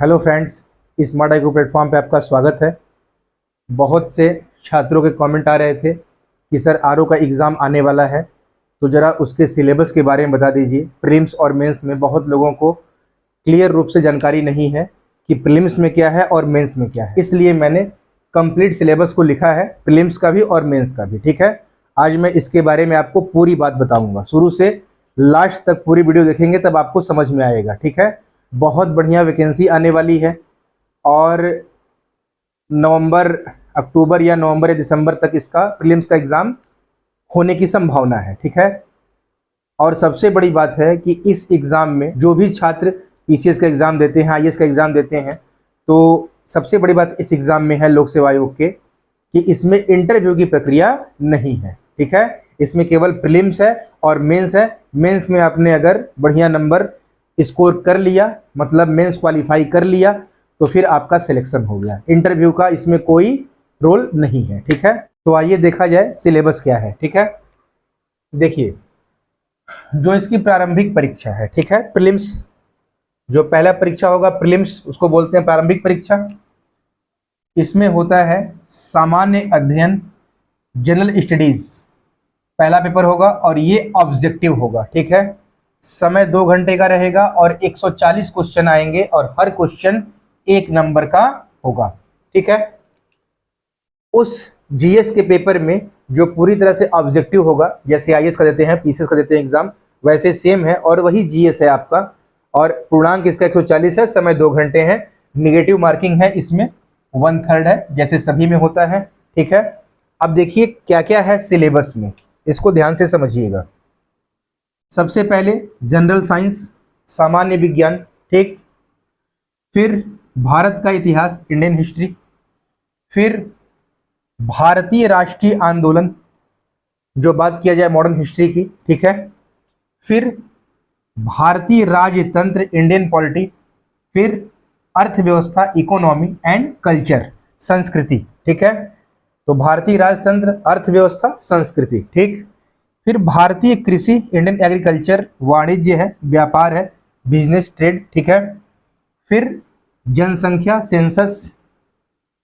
Hello friends, smart IQ platform पे आपका स्वागत है। बहुत से छात्रों के कमेंट आ रहे थे कि सर आरओ का एग्ज़ाम आने वाला है, तो ज़रा उसके सिलेबस के बारे में बता दीजिए। प्रीलिम्स और मेंस में बहुत लोगों को क्लियर रूप से जानकारी नहीं है कि प्रीलिम्स में क्या है और मेंस में क्या है, इसलिए मैंने कंप्लीट सिलेबस को लिखा है, प्रीलिम्स का भी और मेंस का भी। ठीक है, आज मैं इसके बारे में आपको पूरी बात बताऊँगा। शुरू से लास्ट तक पूरी वीडियो देखेंगे तब आपको समझ में आएगा। ठीक है, बहुत बढ़िया वैकेंसी आने वाली है और नवंबर, अक्टूबर या नवंबर या दिसंबर तक इसका प्रीलिम्स का एग्ज़ाम होने की संभावना है। ठीक है, और सबसे बड़ी बात है कि इस एग्ज़ाम में जो भी छात्र पीसीएस का एग्ज़ाम देते हैं, आईएएस का एग्ज़ाम देते हैं, तो सबसे बड़ी बात इस एग्ज़ाम में है लोक सेवा आयोग के कि इसमें इंटरव्यू की प्रक्रिया नहीं है। ठीक है, इसमें केवल प्रीलिम्स है और मेंस है। मेंस में आपने अगर बढ़िया नंबर स्कोर कर लिया, मतलब मेंस क्वालिफाई कर लिया, तो फिर आपका सिलेक्शन हो गया। इंटरव्यू का इसमें कोई रोल नहीं है। ठीक है, तो आइए देखा जाए सिलेबस क्या है। ठीक है, देखिए जो इसकी प्रारंभिक परीक्षा है, ठीक है, प्रीलिम्स, जो पहला परीक्षा होगा प्रीलिम्स, उसको बोलते हैं प्रारंभिक परीक्षा। इसमें होता है सामान्य अध्ययन, जनरल स्टडीज, पहला पेपर होगा और ये ऑब्जेक्टिव होगा। ठीक है, समय 2 घंटे का रहेगा और 140 क्वेश्चन आएंगे और हर क्वेश्चन 1 नंबर का होगा। ठीक है, उस जीएस के पेपर में जो पूरी तरह से ऑब्जेक्टिव होगा, जैसे आईएएस का देते हैं, पीसीएस का देते हैं एग्जाम, वैसे सेम है और वही जीएस है आपका। और पूर्णांक इसका 140 है, समय 2 घंटे है, निगेटिव मार्किंग है, इसमें 1/3 है, जैसे सभी में होता है। ठीक है, अब देखिए क्या क्या है सिलेबस में, इसको ध्यान से समझिएगा। सबसे पहले जनरल साइंस, सामान्य विज्ञान, ठीक, फिर भारत का इतिहास, इंडियन हिस्ट्री, फिर भारतीय राष्ट्रीय आंदोलन, जो बात किया जाए मॉडर्न हिस्ट्री की। ठीक है, फिर भारतीय राजतंत्र, इंडियन पॉलिटी, फिर अर्थव्यवस्था, इकोनॉमी एंड कल्चर, संस्कृति। ठीक है, तो भारतीय राजतंत्र, अर्थव्यवस्था, संस्कृति। ठीक, फिर भारतीय कृषि, इंडियन एग्रीकल्चर, वाणिज्य है, व्यापार है, बिजनेस, ट्रेड। ठीक है, फिर जनसंख्या, सेंसस,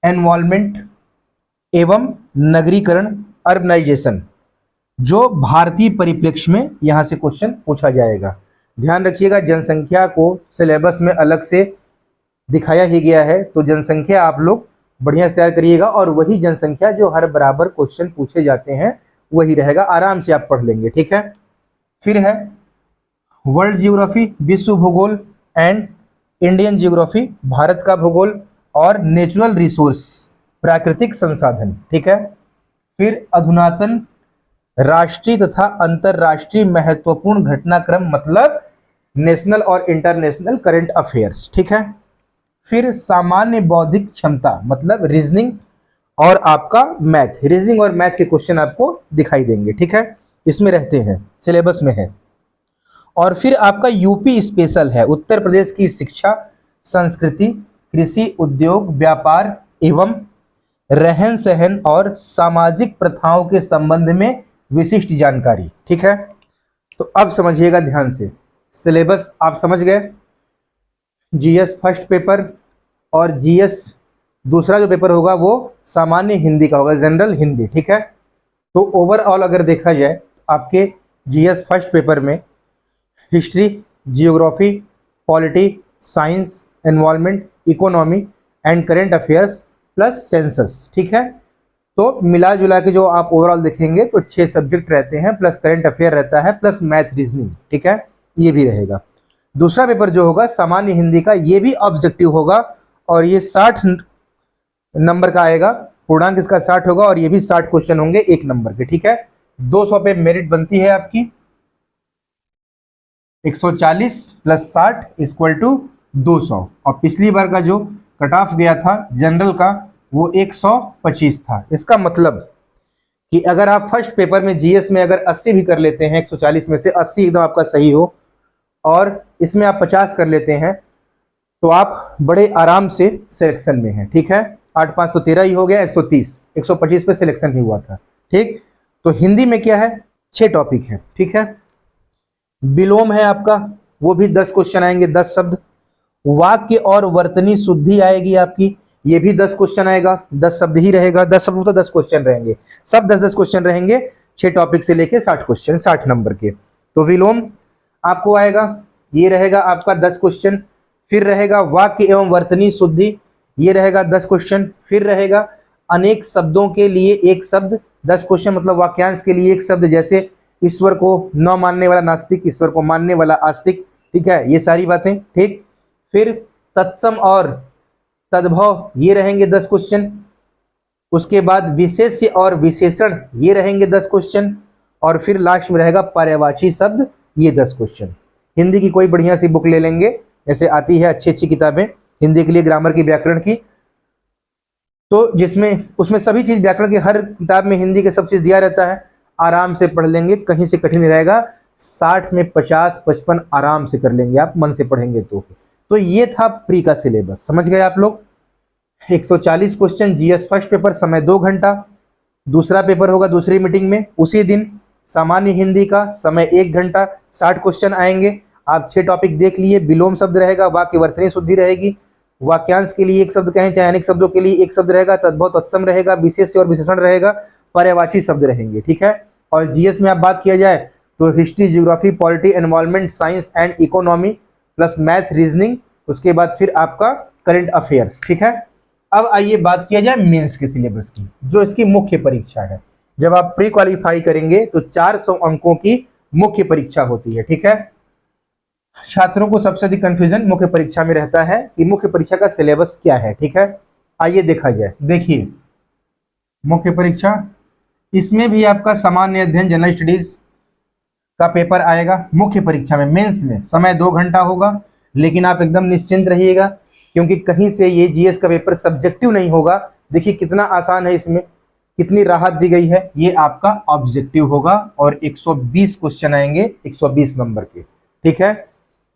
एनवायरमेंट एवं नगरीकरण, अर्बनाइजेशन, जो भारतीय परिप्रेक्ष्य में यहाँ से क्वेश्चन पूछा जाएगा। ध्यान रखिएगा, जनसंख्या को सिलेबस में अलग से दिखाया ही गया है, तो जनसंख्या आप लोग बढ़िया से तैयार करिएगा और वही जनसंख्या जो हर बराबर क्वेश्चन पूछे जाते हैं वही रहेगा, आराम से आप पढ़ लेंगे। ठीक है, फिर है वर्ल्ड जियोग्राफी, विश्व भूगोल एंड इंडियन जियोग्राफी, भारत का भूगोल और नेचुरल रिसोर्स, प्राकृतिक संसाधन। ठीक है, फिर अधुनातन राष्ट्रीय तथा अंतरराष्ट्रीय महत्वपूर्ण घटनाक्रम, मतलब नेशनल और इंटरनेशनल करंट अफेयर्स। ठीक है, फिर सामान्य बौद्धिक क्षमता, मतलब रीजनिंग और आपका मैथ, रीजनिंग और मैथ के क्वेश्चन आपको दिखाई देंगे। ठीक है, इसमें रहते हैं, सिलेबस में है। और फिर आपका यूपी स्पेशल है, उत्तर प्रदेश की शिक्षा, संस्कृति, कृषि, उद्योग, व्यापार एवं रहन सहन और सामाजिक प्रथाओं के संबंध में विशिष्ट जानकारी। ठीक है, तो अब समझिएगा ध्यान से, सिलेबस आप समझ गए। जीएस फर्स्ट पेपर और जीएस दूसरा जो पेपर होगा वो सामान्य हिंदी का होगा, जनरल हिंदी। ठीक है, तो ओवरऑल अगर देखा जाए आपके जीएस फर्स्ट पेपर में history, geography, polity, science, environment, economy and current affairs plus census. ठीक है, तो मिला जुला के जो आप ओवरऑल देखेंगे तो 6 सब्जेक्ट रहते हैं, प्लस करंट अफेयर रहता है, प्लस मैथ, रीजनिंग। ठीक है, ये भी रहेगा। दूसरा पेपर जो होगा सामान्य हिंदी का, ये भी ऑब्जेक्टिव होगा और ये 60 नंबर का आएगा, पूर्णांक इसका 60 होगा और ये भी 60 क्वेश्चन होंगे 1 नंबर के। ठीक है, 200 पे मेरिट बनती है आपकी, 140 प्लस 60 इक्वल टू 200। और पिछली बार का जो कट ऑफ गया था जनरल का वो 125 था। इसका मतलब कि अगर आप फर्स्ट पेपर में जीएस में अगर 80 भी कर लेते हैं, 140 में से 80 एकदम आपका सही हो और इसमें आप 50 कर लेते हैं, तो आप बड़े आराम से सिलेक्शन में हैं। ठीक है, 8 5 तो 13 ही हो गया, 130, 125 पे सिलेक्शन ही हुआ था। ठीक, तो हिंदी में क्या है, 6 टॉपिक है। ठीक है, विलोम है आपका, वो भी 10 क्वेश्चन आएंगे, 10 शब्द। वाक्य और वर्तनी शुद्धि आएगी आपकी, ये भी 10 क्वेश्चन आएगा, 10 शब्द ही रहेगा, 10 शब्द तो 10 क्वेश्चन रहेंगे, सब 10-10 क्वेश्चन रहेंगे, 6 टॉपिक से लेके 60 क्वेश्चन, 60 नंबर के। तो विलोम आपको आएगा, ये रहेगा आपका 10 क्वेश्चन। फिर रहेगा वाक्य एवं वर्तनी शुद्धि, ये रहेगा 10 क्वेश्चन। फिर रहेगा अनेक शब्दों के लिए एक शब्द, 10 क्वेश्चन, मतलब वाक्यांश के लिए एक शब्द, जैसे ईश्वर को न मानने वाला नास्तिक, ईश्वर को मानने वाला आस्तिक, ठीक है, ये सारी बातें, ठीक। फिर तत्सम और तद्भव, ये रहेंगे 10 क्वेश्चन। उसके बाद विशेष्य और विशेषण, ये रहेंगे 10 क्वेश्चन। और फिर लास्ट में रहेगा पर्यायवाची शब्द, ये 10 क्वेश्चन। हिंदी की कोई बढ़िया सी बुक ले लेंगे, जैसे आती है अच्छी अच्छी किताबें हिंदी के लिए, ग्रामर की, व्याकरण की, तो जिसमें उसमें सभी चीज, व्याकरण की हर किताब में हिंदी के सब चीज दिया रहता है, आराम से पढ़ लेंगे, कहीं से कठिन नहीं रहेगा। 60 में 50-55 आराम से कर लेंगे आप, मन से पढ़ेंगे तो ये था प्री का सिलेबस, समझ गए आप लोग। 140 क्वेश्चन जीएस फर्स्ट पेपर, समय 2 घंटा। दूसरा पेपर होगा दूसरी मीटिंग में उसी दिन, सामान्य हिंदी का समय 1 घंटा, 60 क्वेश्चन आएंगे। आप 6 टॉपिक देख लिए। विलोम शब्द रहेगा, वाक्य वर्तनी शुद्धि रहेगी, वाक्यांश के लिए एक शब्द कहें चाहे अनेक शब्दों के लिए एक शब्द रहेगा, तद्भव तत्सम रहेगा, विशेष्य और विशेषण रहेगा, पर्यायवाची शब्द रहेंगे, ठीक है। और जीएस में आप बात किया जाए तो history, geography, polity, environment, science and economy plus math, reasoning, उसके बाद फिर आपका करंट अफेयर्स, ठीक है। अब आइए बात किया जाए मेंस के सिलेबस की, जो इसकी मुख्य परीक्षा है। जब आप प्री क्वालिफाई करेंगे तो 400 अंकों की मुख्य परीक्षा होती है, ठीक है। छात्रों को सबसे अधिक कंफ्यूजन मुख्य परीक्षा में रहता है कि मुख्य परीक्षा का सिलेबस क्या है, ठीक है। आइए देखा जाए। देखिए मुख्य परीक्षा, इसमें भी आपका सामान्य अध्ययन, जनरल स्टडीज का पेपर आएगा मुख्य परीक्षा में। मेंस में समय 2 घंटा होगा, लेकिन आप एकदम निश्चिंत रहिएगा, क्योंकि कहीं से ये जीएस का पेपर सब्जेक्टिव नहीं होगा। देखिए कितना आसान है, इसमें कितनी राहत दी गई है। ये आपका ऑब्जेक्टिव होगा और 120 क्वेश्चन आएंगे, 120 नंबर के, ठीक है।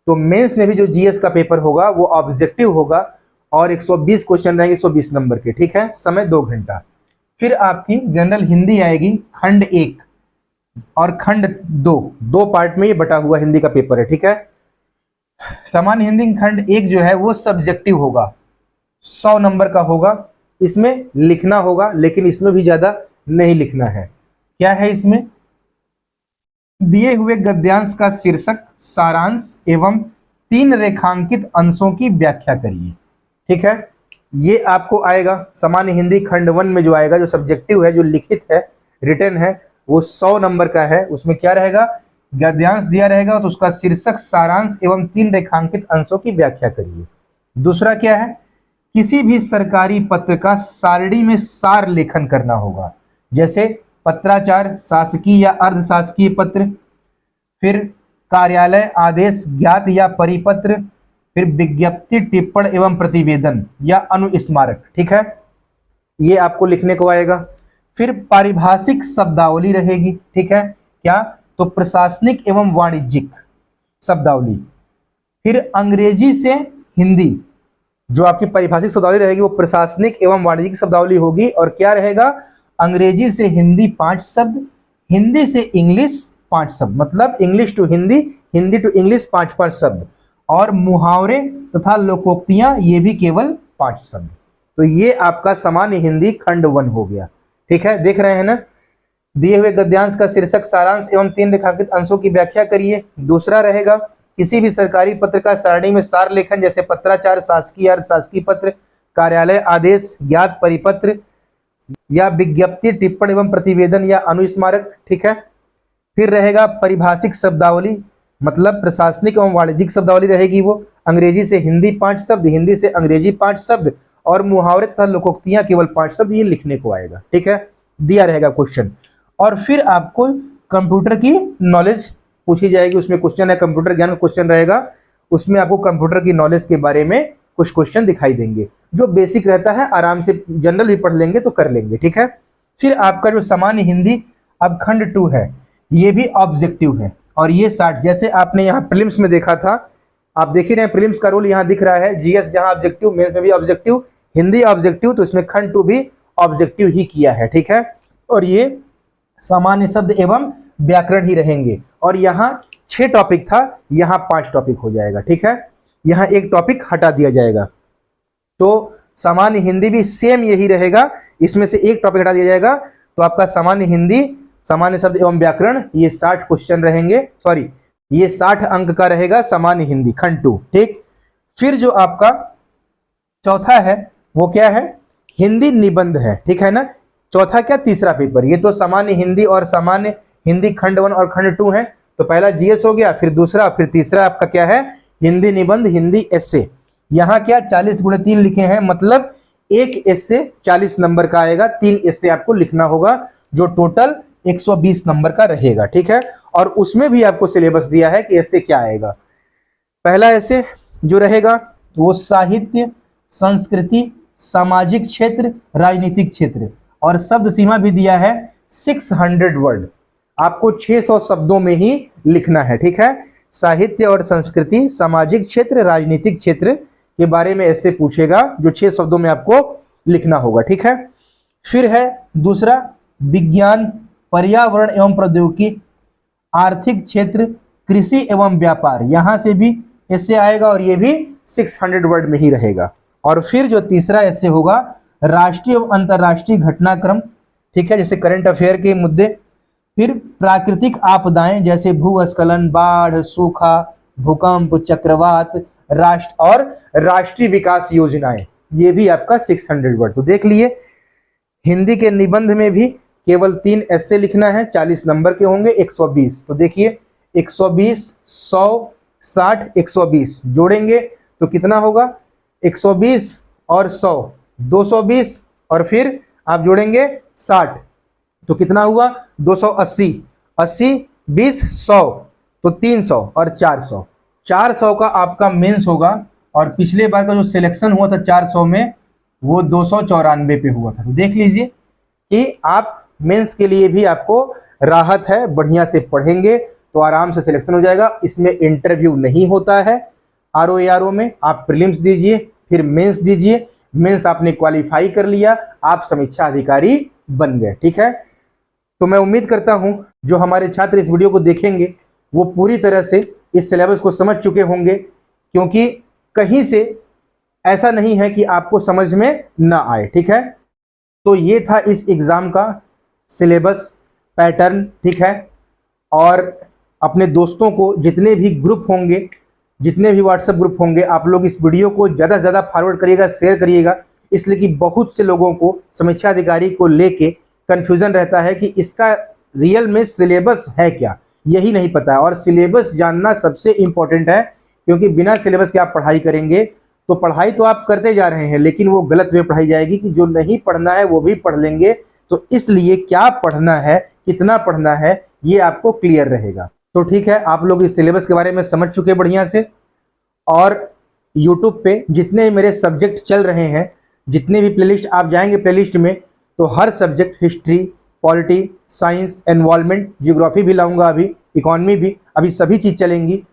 तो मेंस में भी जो जीएस का पेपर होगा वो ऑब्जेक्टिव होगा और 120 क्वेश्चन रहेंगे, 120 नंबर के, ठीक है, समय 2 घंटा। फिर आपकी जनरल हिंदी आएगी, खंड 1 और खंड 2, 2 पार्ट में ये बटा हुआ हिंदी का पेपर है, ठीक है। सामान्य हिंदी खंड 1 जो है वो सब्जेक्टिव होगा, 100 नंबर का होगा। इसमें लिखना होगा, लेकिन इसमें भी ज्यादा नहीं लिखना है। क्या है इसमें? दिए हुए गद्यांश का शीर्षक, सारांश एवं 3 रेखांकित अंशों की व्याख्या करिए, ठीक है। ये आपको आएगा सामान्य हिंदी खंड 1 में, जो आएगा, जो सब्जेक्टिव है, जो लिखित है, रिटन है, वो 100 नंबर का है। उसमें क्या रहेगा? गद्यांश दिया रहेगा, तो उसका शीर्षक, सारांश एवं 3 रेखांकित अंशों की व्याख्या करिए। दूसरा क्या है? किसी भी सरकारी पत्र का सारणी में सार लेखन करना होगा, जैसे पत्राचार, शासकीय या अर्ध शासकीय पत्र, फिर कार्यालय आदेश, ज्ञात या परिपत्र, फिर विज्ञप्ति, टिप्पण एवं प्रतिवेदन या अनुस्मारक, ठीक है। ये आपको लिखने को आएगा। फिर पारिभाषिक शब्दावली रहेगी, ठीक है। क्या? तो प्रशासनिक एवं वाणिज्यिक शब्दावली। फिर अंग्रेजी से हिंदी, जो आपकी परिभाषिक शब्दावली रहेगी वो प्रशासनिक एवं वाणिज्यिक शब्दावली होगी। और क्या रहेगा? अंग्रेजी से हिंदी 5 शब्द, हिंदी से इंग्लिश 5 शब्द, मतलब English to Hindi, Hindi to English 5-5 शब्द। और मुहावरे तथा लोकोक्तियां, ये भी केवल 5 शब्द। तो ये आपका सामान्य हिंदी खंड 1 हो गया, ठीक है। देख रहे हैं ना? दिए हुए गद्यांश का शीर्षक, सारांश एवं 3 रेखांकित अंशों की व्याख्या करिए। दूसरा रहेगा किसी भी सरकारी पत्र का सारणी में सार लेखन, जैसे पत्राचार, शासकीय, अर्ध शासकीय पत्र, कार्यालय आदेश, ज्ञात परिपत्र या विज्ञप्ति, टिप्पण एवं प्रतिवेदन या अनुस्मारक, ठीक है। फिर रहेगा परिभाषिक शब्दावली, मतलब प्रशासनिक एवं वाणिज्यिक शब्दावली रहेगी वो। अंग्रेजी से हिंदी 5 शब्द, हिंदी से अंग्रेजी 5 शब्द, और मुहावरे तथा लोकोक्तियां केवल 5 शब्द, ये लिखने को आएगा, ठीक है। दिया रहेगा क्वेश्चन। और फिर आपको कंप्यूटर की नॉलेज पूछी जाएगी, उसमें क्वेश्चन है, कंप्यूटर ज्ञान का क्वेश्चन रहेगा। उसमें आपको कंप्यूटर की नॉलेज के बारे में कुछ क्वेश्चन दिखाई देंगे, जो बेसिक रहता है, आराम से जनरल भी पढ़ लेंगे तो कर लेंगे, ठीक है। फिर आपका जो सामान्य हिंदी अब खंड 2 है, ये भी ऑब्जेक्टिव है, और ये 60, जैसे आपने यहाँ प्रीलिम्स में देखा था, आप देख ही रहे हैं प्रीलिम्स का रोल यहाँ दिख रहा है। जीएस जहाँ ऑब्जेक्टिव, मेंस में भी ऑब्जेक्टिव, हिंदी ऑब्जेक्टिव, तो इसमें खंड 2 भी ऑब्जेक्टिव ही किया है, ठीक है। और ये सामान्य शब्द एवं व्याकरण ही रहेंगे। और यहाँ 6 टॉपिक था, यहाँ 5 टॉपिक हो जाएगा, ठीक है। यहाँ एक टॉपिक हटा दिया जाएगा। तो सामान्य हिंदी भी सेम यही रहेगा, इसमें से एक टॉपिक हटा दिया जाएगा। तो आपका सामान्य हिंदी, सामान्य शब्द एवं व्याकरण, ये 60 क्वेश्चन रहेंगे, सॉरी ये 60 अंक का रहेगा सामान्य हिंदी खंड 2। ठीक, फिर जो आपका चौथा है वो क्या है, हिंदी निबंध है। ठीक है ना, चौथा क्या, तीसरा पेपर। ये तो सामान्य हिंदी और सामान्य हिंदी खंड 1 और खंड 2 है। तो पहला जीएस हो गया, फिर दूसरा, फिर तीसरा आपका क्या है, हिंदी निबंध, हिंदी एस्से। यहाँ क्या 40 × 3 लिखे हैं, मतलब एक एस्से 40 नंबर का आएगा, 3 एस्से आपको लिखना होगा, जो टोटल 120 नंबर का रहेगा। ठीक है, और उसमें भी आपको सिलेबस दिया है कि एस्से क्या आएगा। पहला एस्से जो रहेगा वो साहित्य, संस्कृति, सामाजिक क्षेत्र, राजनीतिक क्षेत्र, और शब्द सीमा भी दिया है 600 वर्ड, आपको 600 शब्दों में ही लिखना है। ठीक है, साहित्य और संस्कृति, सामाजिक क्षेत्र, राजनीतिक क्षेत्र के बारे में ऐसे पूछेगा, जो 6 शब्दों में आपको लिखना होगा। ठीक है, फिर है दूसरा विज्ञान, पर्यावरण एवं प्रौद्योगिकी, आर्थिक क्षेत्र, कृषि एवं व्यापार, यहां से भी ऐसे आएगा और ये भी 600 वर्ड में ही रहेगा। और फिर जो तीसरा ऐसे होगा राष्ट्रीय एवं अंतर्राष्ट्रीय घटनाक्रम, ठीक है, जैसे करंट अफेयर के मुद्दे। फिर प्राकृतिक आपदाएं जैसे भूस्खलन, बाढ़, सूखा, भूकंप, चक्रवात, राष्ट्र और राष्ट्रीय विकास योजनाएं, ये भी आपका 600 वर्ड। तो देख लिए, हिंदी के निबंध में भी केवल 3 ऐसे लिखना है, 40 नंबर के होंगे, 120। तो देखिए 120, 100, 60, 120 जोड़ेंगे तो कितना होगा, 120 और 100, 220, और फिर आप जोड़ेंगे 60 तो कितना हुआ, 280, 80, 20, 100 तो 300 और 400। 400 का आपका मेंस होगा, और पिछले बार का जो सिलेक्शन हुआ था 400 में वो 294 पे हुआ था। तो देख लीजिए कि आप मेंस के लिए भी आपको राहत है, बढ़िया से पढ़ेंगे तो आराम से सिलेक्शन हो जाएगा। इसमें इंटरव्यू नहीं होता है आरओ एआरओ में, आप प्रीलिम्स दीजिए फिर मेंस दीजिए, मेंस आपने क्वालिफाई कर लिया, आप समीक्षा अधिकारी बन गए। ठीक है, तो मैं उम्मीद करता हूं जो हमारे छात्र इस वीडियो को देखेंगे वो पूरी तरह से इस सिलेबस को समझ चुके होंगे, क्योंकि कहीं से ऐसा नहीं है कि आपको समझ में ना आए। ठीक है, तो ये था इस एग्जाम का सिलेबस पैटर्न। ठीक है, और अपने दोस्तों को, जितने भी ग्रुप होंगे, जितने भी व्हाट्सएप ग्रुप होंगे, आप लोग इस वीडियो को ज़्यादा से ज़्यादा फॉरवर्ड करिएगा, शेयर करिएगा, इसलिए कि बहुत से लोगों को समीक्षा अधिकारी को लेके कन्फ्यूज़न रहता है कि इसका रियल में सिलेबस है क्या, यही नहीं पता है। और सिलेबस जानना सबसे इम्पोर्टेंट है, क्योंकि बिना सिलेबस के आप पढ़ाई करेंगे तो पढ़ाई तो आप करते जा रहे हैं, लेकिन वो गलत वे पढ़ाई जाएगी कि जो नहीं पढ़ना है वो भी पढ़ लेंगे। तो इसलिए क्या पढ़ना है, कितना पढ़ना है, ये आपको क्लियर रहेगा। तो ठीक है, आप लोग इस सिलेबस के बारे में समझ चुके बढ़िया से। और यूट्यूब पे जितने मेरे सब्जेक्ट चल रहे हैं, जितने भी प्लेलिस्ट आप जाएंगे प्लेलिस्ट में, तो हर subject, history, polity, science, environment, geography भी लाऊंगा, अभी इकोनॉमी भी, अभी सभी चीज़ चलेंगी।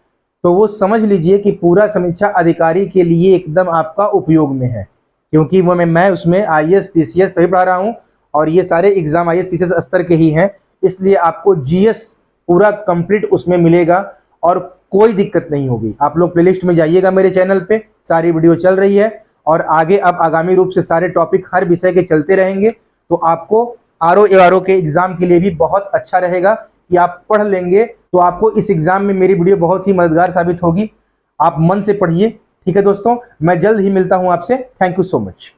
तो वो समझ लीजिए कि पूरा समीक्षा अधिकारी के लिए एकदम आपका उपयोग में है, क्योंकि वो मैं उसमें आईएएस, पीसीएस सभी पढ़ा रहा हूँ, और ये सारे एग्जाम आईएएस पीसीएस स्तर के ही हैं, इसलिए आपको जीएस पूरा कंप्लीट उसमें मिलेगा और कोई दिक्कत नहीं होगी। आप लोग प्लेलिस्ट में जाइएगा, मेरे चैनल पे सारी वीडियो चल रही है, और आगे अब आगामी रूप से सारे टॉपिक हर विषय के चलते रहेंगे। तो आपको आरओ एआरओ के एग्जाम के लिए भी बहुत अच्छा रहेगा कि आप पढ़ लेंगे, तो आपको इस एग्जाम में मेरी वीडियो बहुत ही मददगार साबित होगी। आप मन से पढ़िए। ठीक है दोस्तों, मैं जल्द ही मिलता हूं आपसे। Thank you so much.